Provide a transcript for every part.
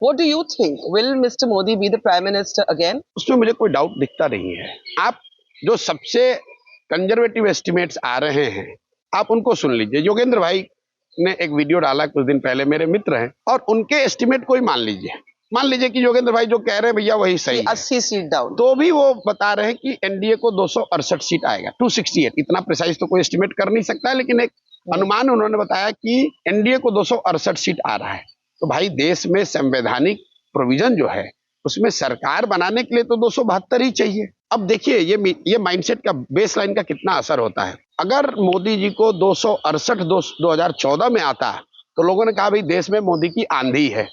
What do you think? Will Mr. Modi be the Prime Minister again? उसमें मुझे कोई doubt दिखता नहीं है। आप जो सबसे कंजर्वेटिव एस्टिमेट्स आ रहे हैं आप उनको सुन लीजिए। योगेंद्र भाई ने एक वीडियो डाला कुछ दिन पहले, मेरे मित्र हैं, और उनके एस्टिमेट को ही मान लीजिए कि योगेंद्र भाई जो कह रहे हैं भैया वही सही है, 80 सीट डाउन, तो भी वो बता रहे हैं कि एनडीए को 268 सीट आएगा, 268। इतना प्रिसाइज तो कोई एस्टिमेट कर नहीं सकता है, लेकिन एक अनुमान उन्होंने बताया कि एनडीए को 268 सीट आ रहा है। तो भाई देश में संवैधानिक प्रोविजन जो है उसमें सरकार बनाने के लिए तो 272 ही चाहिए। अब देखिए ये माइंडसेट का बेसलाइन का कितना असर होता है। अगर मोदी जी को 268 2014 में आता तो लोगों ने कहा भाई देश में मोदी की आंधी है।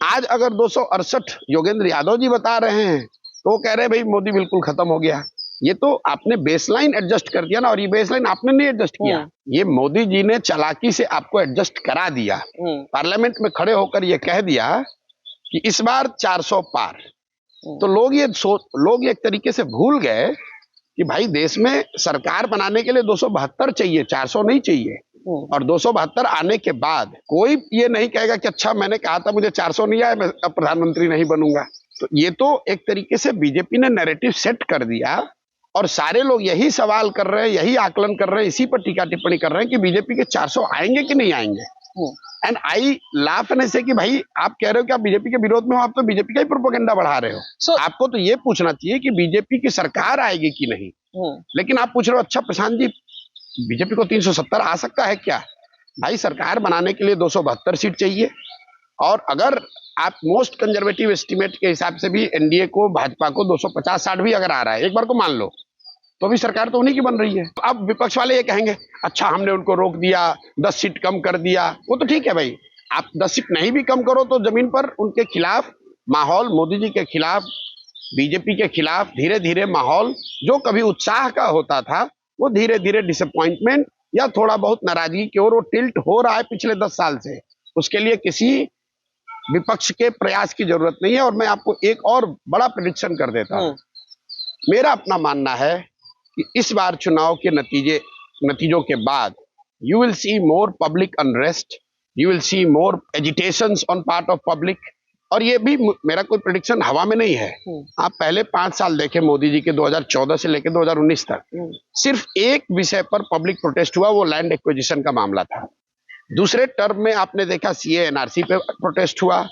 आज अगर 268 योगेंद्र यादव जी बता रहे हैं तो वो कह रहे हैं भाई मोदी बिल्कुल खत्म हो गया। ये तो आपने बेसलाइन एडजस्ट कर दिया ना, और ये बेसलाइन आपने नहीं एडजस्ट किया, ये मोदी जी ने चालाकी से आपको एडजस्ट करा दिया। पार्लियामेंट में खड़े होकर ये कह दिया कि इस बार 400 पार। तो लोग एक तरीके से भूल गए कि भाई देश में सरकार बनाने के लिए 272 चाहिए, 400 नहीं चाहिए। और 272 आने के बाद कोई ये नहीं कहेगा कि अच्छा मैंने कहा था मुझे 400 नहीं आया, मैं अब प्रधानमंत्री नहीं बनूंगा। तो ये तो एक तरीके से बीजेपी ने नैरेटिव सेट कर दिया, और सारे लोग यही सवाल कर रहे हैं, यही आकलन कर रहे हैं, इसी पर टीका टिप्पणी कर रहे हैं कि बीजेपी के 400 आएंगे कि नहीं आएंगे। एंड आई लाफ एंड से कि भाई आप कह रहे हो कि आप बीजेपी के विरोध में हो, आप तो बीजेपी का ही प्रोपेगेंडा बढ़ा रहे हो। आपको तो ये पूछना चाहिए कि बीजेपी की सरकार आएगी कि नहीं। लेकिन आप पूछ रहे हो अच्छा प्रशांत जी बीजेपी को 370 आ सकता है क्या? भाई सरकार बनाने के लिए 272 सीट चाहिए, और अगर आप मोस्ट कंजर्वेटिव एस्टिमेट के हिसाब से भी एनडीए को, भाजपा को 250-60 भी अगर आ रहा है, एक बार को मान लो, तो भी सरकार तो उन्हीं की बन रही है। तो अब विपक्ष वाले ये कहेंगे अच्छा हमने उनको रोक दिया, 10 सीट कम कर दिया। वो तो ठीक है भाई, आप 10 सीट नहीं भी कम करो तो जमीन पर उनके खिलाफ माहौल, मोदी जी के खिलाफ, बीजेपी के खिलाफ धीरे धीरे माहौल जो कभी उत्साह का होता था वो धीरे धीरे डिसअपॉइंटमेंट या थोड़ा बहुत नाराजगी की ओर वो टिल्ट हो रहा है पिछले 10 साल से। उसके लिए किसी विपक्ष के प्रयास की जरूरत नहीं है। और मैं आपको एक और बड़ा प्रेडिक्शन कर देता हूं। मेरा अपना मानना है कि इस बार चुनाव के नतीजों के बाद you will see more public unrest, you will see more agitations on part of public. और ये भी मेरा कोई प्रेडिक्शन हवा में नहीं है। आप पहले 5 साल देखें मोदी जी के 2014 से लेकर 2019 तक, सिर्फ एक विषय पर पब्लिक प्रोटेस्ट हुआ, वो लैंड एक्विजिशन का मामला था। दूसरे टर्म में आपने देखा सीए एनआरसी पे प्रोटेस्ट हुआ,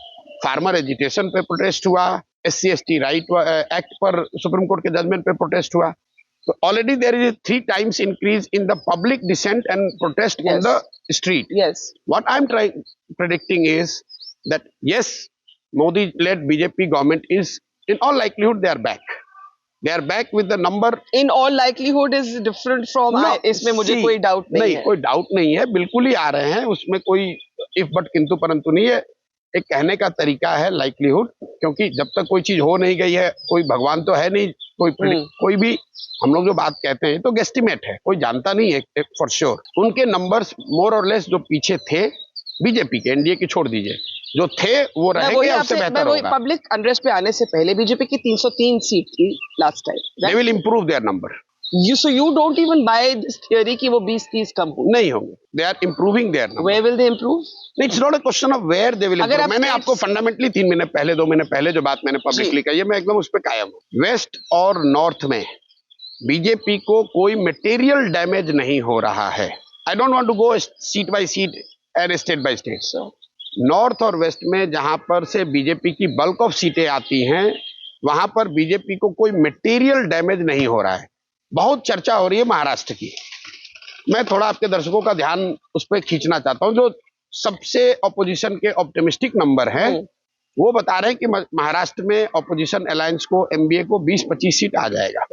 फार्मर एजिटेशन पे प्रोटेस्ट हुआ, SC ST राइट एक्ट पर सुप्रीम कोर्ट के जजमेंट पे प्रोटेस्ट हुआ। So already there is a 3 times increase in the public dissent and protest on the street. Yes. What I'm predicting is that yes, Modi-led BJP government is in all likelihood they are back. They are back with the number. In all likelihood is different from. No, इसमें मुझे कोई doubt नहीं है। कोई doubt नहीं है, बिल्कुल ही आ रहे हैं, उसमें कोई इफ बट किंतु परंतु नहीं है। एक कहने का तरीका है लाइक्लीहुड, क्योंकि जब तक कोई चीज हो नहीं गई है, कोई भगवान तो है नहीं, कोई भी हम लोग जो बात कहते हैं तो गेस्टिमेट है, कोई जानता नहीं है फॉर श्योर। उनके नंबर्स मोर और लेस जो पीछे थे बीजेपी के, एनडीए की छोड़ दीजिए, जो थे वो रहेंगे, उससे बेहतर होगा। पब्लिक अनरेस्ट पे आने से पहले बीजेपी की 303 सीट थी last time. They will improve their number. So you don't even buy this theory कि वो 20-30 कम होंगे? नहीं होंगे। They are improving their number. Where will they improve? It's not a question of where they will improve. मैंने आपको fundamentally 2 महीने पहले जो बात मैंने पब्लिकली कही है, मैं एकदम उस पर कायम हूँ। वेस्ट और नॉर्थ में बीजेपी को कोई मटेरियल डैमेज नहीं हो रहा है। I don't want to go seat by seat and state by state. North और वेस्ट में जहां पर से बीजेपी की बल्क ऑफ सीटें आती हैं, वहां पर बीजेपी को कोई मटेरियल डैमेज नहीं हो रहा है। बहुत चर्चा हो रही है महाराष्ट्र की, मैं थोड़ा आपके दर्शकों का ध्यान उस पर खींचना चाहता हूं। जो सबसे ऑपोजिशन के ऑप्टिमिस्टिक नंबर हैं वो बता रहे हैं कि महाराष्ट्र में ऑपोजिशन अलायंस को, एमबीए को 20-25 सीट आ जाएगा।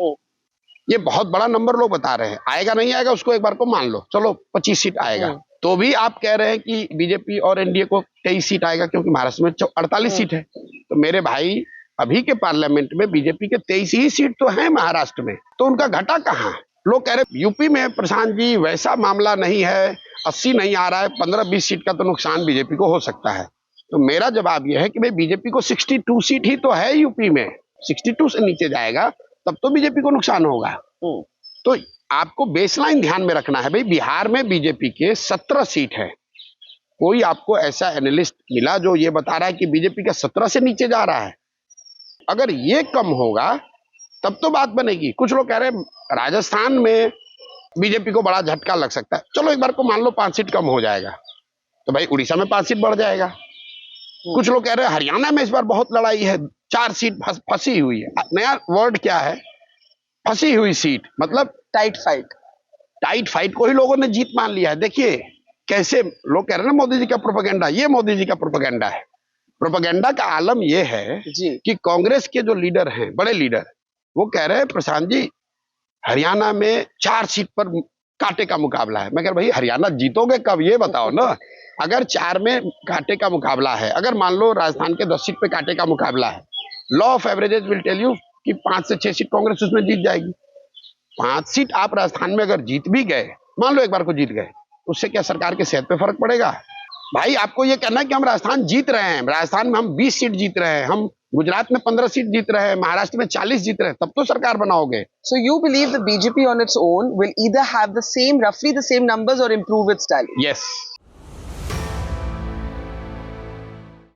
ये बहुत बड़ा नंबर लोग बता रहे हैं। आएगा नहीं आएगा उसको एक बार को मान लो, चलो 25 सीट आएगा। तो भी आप कह रहे हैं कि बीजेपी और एनडीए को 23 सीट आएगा, क्योंकि महाराष्ट्र में 48 सीट है। तो मेरे भाई अभी के पार्लियामेंट में बीजेपी के 23 ही सीट तो है महाराष्ट्र में, तो उनका घटा कहाँ? लोग कह रहे यूपी में प्रशांत जी वैसा मामला नहीं है, 80 नहीं आ रहा है, 15-20 सीट का तो नुकसान बीजेपी को हो सकता है। तो मेरा जवाब यह है कि भाई बीजेपी को 62 सीट ही तो है यूपी में, 62 से नीचे जाएगा तब तो बीजेपी को नुकसान होगा। तो आपको बेसलाइन ध्यान में रखना है। भाई बिहार में बीजेपी के 17 सीट है, कोई आपको ऐसा एनालिस्ट मिला जो ये बता रहा है कि बीजेपी का 17 से नीचे जा रहा है? अगर ये कम होगा तब तो बात बनेगी। कुछ लोग कह रहे हैं राजस्थान में बीजेपी को बड़ा झटका लग सकता है। चलो एक बार को मान लो 5 सीट कम हो जाएगा तो भाई उड़ीसा में 5 सीट बढ़ जाएगा। कुछ लोग कह रहे हैं हरियाणा में इस बार बहुत लड़ाई है, 4 सीट फंसी हुई है। नया वर्ड क्या है, फंसी हुई सीट, मतलब टाइट फाइट। टाइट फाइट को ही लोगों ने जीत मान लिया है। देखिए कैसे लोग कह रहे हैं ना मोदी जी का प्रोपेगेंडा, ये मोदी जी का प्रोपेगेंडा है। प्रोपेगेंडा का आलम यह है जी कि कांग्रेस के जो लीडर हैं, बड़े लीडर, वो कह रहे हैं प्रशांत जी हरियाणा में 4 सीट पर कांटे का मुकाबला है। मैं कह रहा भाई हरियाणा जीतोगे कब ये बताओ ना। अगर 4 में कांटे का मुकाबला है, अगर मान लो राजस्थान के 10 सीट पे कांटे का मुकाबला है, law of averages will tell you कि 5 से 6 सीट कांग्रेस उसमें जीत जाएगी। 5 सीट आप राजस्थान में अगर जीत भी गए, मान लो एक बार को जीत गए, उससे क्या सरकार के सेहत पे फर्क पड़ेगा? भाई आपको ये कहना है कि हम राजस्थान जीत रहे हैं, राजस्थान में हम 20 सीट जीत रहे हैं, हम गुजरात में 15 सीट जीत रहे हैं, महाराष्ट्र में 40 जीत रहे हैं, तब तो सरकार बनाओगे। So you believe the BJP on its own will either have the same, roughly the same numbers or improve its tally? Yes.